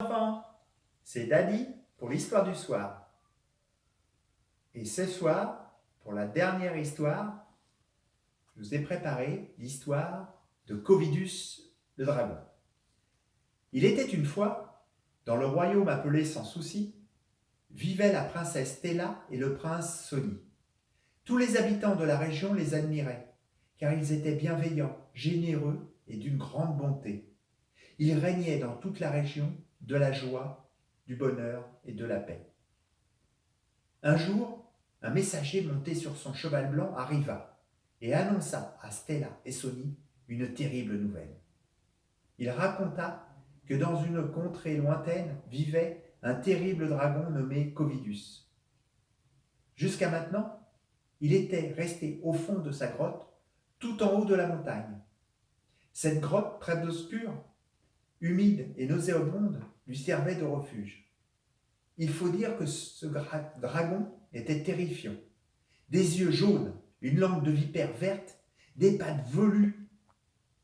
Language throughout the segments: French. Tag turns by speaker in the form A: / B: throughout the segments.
A: enfants, c'est Daddy pour l'histoire du soir. Et ce soir, pour la dernière histoire, je vous ai préparé l'histoire de Covidus le dragon. Il était une fois, dans le royaume appelé Sans Souci, vivaient la princesse Stella et le prince Sony. Tous les habitants de la région les admiraient, car ils étaient bienveillants, généreux et d'une grande bonté. Il régnait dans toute la région de la joie, du bonheur et de la paix. Un jour, un messager monté sur son cheval blanc arriva et annonça à Stella et Sony une terrible nouvelle. Il raconta que dans une contrée lointaine vivait un terrible dragon nommé Covidus. Jusqu'à maintenant, il était resté au fond de sa grotte, tout en haut de la montagne. Cette grotte très obscure, humide et nauséabonde, lui servait de refuge. Il faut dire que ce dragon était terrifiant. Des yeux jaunes, une langue de vipère verte, des pattes velues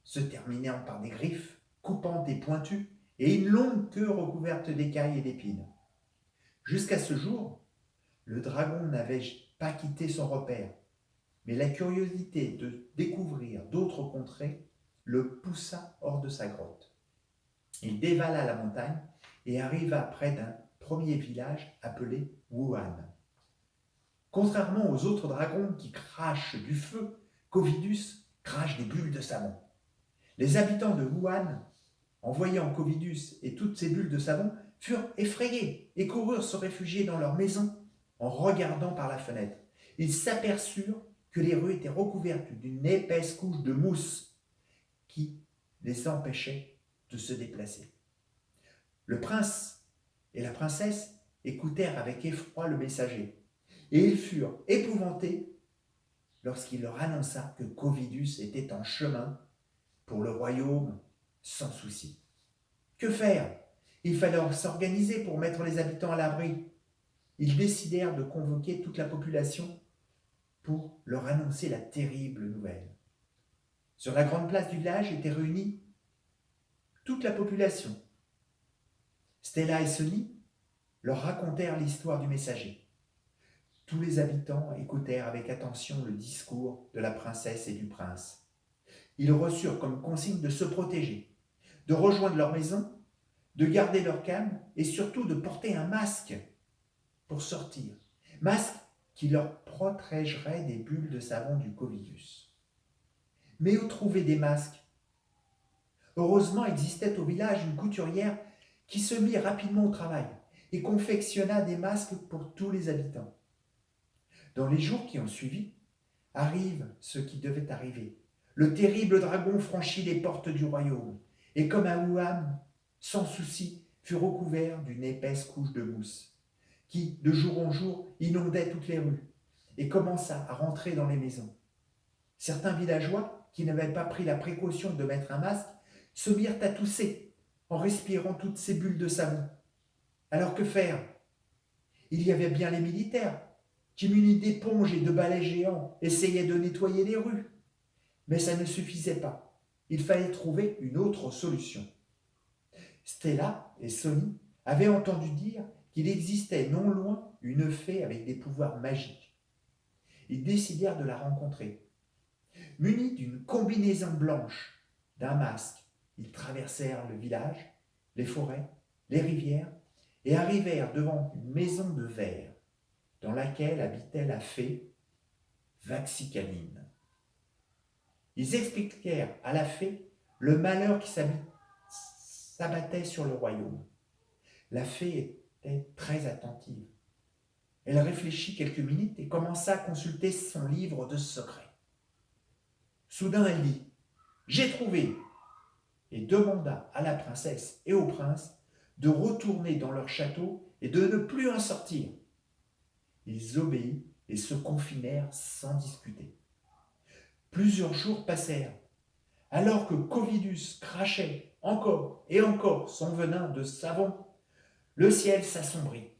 A: se terminant par des griffes coupantes et pointues, et une longue queue recouverte d'écailles et d'épines. Jusqu'à ce jour, le dragon n'avait pas quitté son repère, mais la curiosité de découvrir d'autres contrées le poussa hors de sa grotte. Il dévala la montagne et arriva près d'un premier village appelé Wuhan. Contrairement aux autres dragons qui crachent du feu, Covidus crache des bulles de savon. Les habitants de Wuhan, en voyant Covidus et toutes ces bulles de savon, furent effrayés et coururent se réfugier dans leur maison en regardant par la fenêtre. Ils s'aperçurent que les rues étaient recouvertes d'une épaisse couche de mousse qui les empêchait de se déplacer. Le prince et la princesse écoutèrent avec effroi le messager, et ils furent épouvantés lorsqu'il leur annonça que Covidus était en chemin pour le royaume Sans Souci. Que faire? Il fallait s'organiser pour mettre les habitants à l'abri. Ils décidèrent de convoquer toute la population pour leur annoncer la terrible nouvelle. Sur la grande place du village était réunie toute la population. Stella et Sony leur racontèrent l'histoire du messager. Tous les habitants écoutèrent avec attention le discours de la princesse et du prince. Ils reçurent comme consigne de se protéger, de rejoindre leur maison, de garder leur calme et surtout de porter un masque pour sortir. Masque qui leur protégerait des bulles de savon du Covidus. Mais où trouver des masques? Heureusement, existait au village une couturière qui se mit rapidement au travail et confectionna des masques pour tous les habitants. Dans les jours qui ont suivi, arrive ce qui devait arriver. Le terrible dragon franchit les portes du royaume et comme à Wuhan, Sans Souci, fut recouvert d'une épaisse couche de mousse qui, de jour en jour, inondait toutes les rues et commença à rentrer dans les maisons. Certains villageois, qui n'avaient pas pris la précaution de mettre un masque, se mirent à tousser en respirant toutes ces bulles de savon. Alors que faire? Il y avait bien les militaires qui, munis d'éponges et de balais géants, essayaient de nettoyer les rues. Mais ça ne suffisait pas. Il fallait trouver une autre solution. Stella et Sony avaient entendu dire qu'il existait non loin une fée avec des pouvoirs magiques. Ils décidèrent de la rencontrer. Munis d'une combinaison blanche, d'un masque, ils traversèrent le village, les forêts, les rivières et arrivèrent devant une maison de verre dans laquelle habitait la fée Vaxicaline. Ils expliquèrent à la fée le malheur qui s'abattait sur le royaume. La fée était très attentive. Elle réfléchit quelques minutes et commença à consulter son livre de secrets. Soudain, elle dit « J'ai trouvé !» et demanda à la princesse et au prince de retourner dans leur château et de ne plus en sortir. Ils obéirent et se confinèrent sans discuter. Plusieurs jours passèrent, alors que Covidus crachait encore et encore son venin de savon. Le ciel s'assombrit.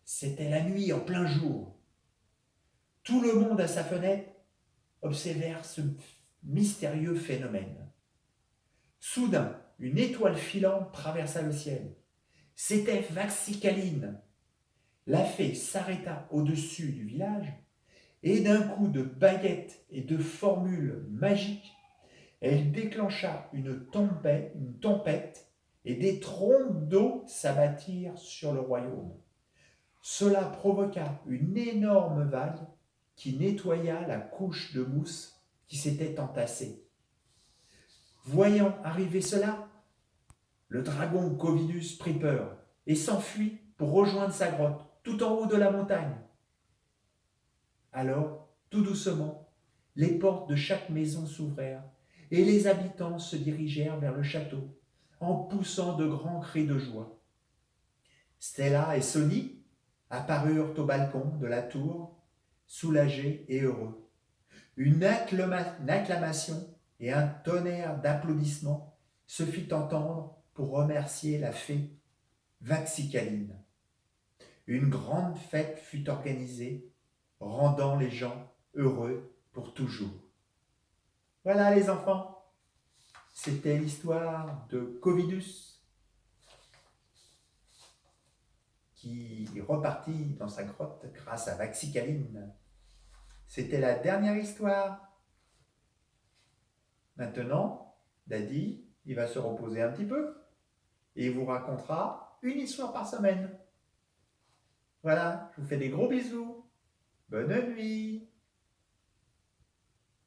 A: C'était la nuit en plein jour. Tout le monde à sa fenêtre observèrent ce mystérieux phénomène. Soudain, une étoile filante traversa le ciel. C'était Vaxicaline. La fée s'arrêta au-dessus du village et d'un coup de baguette et de formule magique, elle déclencha une tempête et des trombes d'eau s'abattirent sur le royaume. Cela provoqua une énorme vague qui nettoya la couche de mousse qui s'était entassée. Voyant arriver cela, le dragon Covidus prit peur et s'enfuit pour rejoindre sa grotte tout en haut de la montagne. Alors, tout doucement, les portes de chaque maison s'ouvrirent et les habitants se dirigèrent vers le château en poussant de grands cris de joie. Stella et Sonny apparurent au balcon de la tour, soulagés et heureux. Une acclamation et un tonnerre d'applaudissements se fit entendre pour remercier la fée Vaxicaline. Une grande fête fut organisée, rendant les gens heureux pour toujours. Voilà les enfants, c'était l'histoire de Covidus qui repartit dans sa grotte grâce à Vaxicaline. C'était la dernière histoire. Maintenant, Daddy, il va se reposer un petit peu et il vous racontera une histoire par semaine. Voilà, je vous fais des gros bisous. Bonne nuit.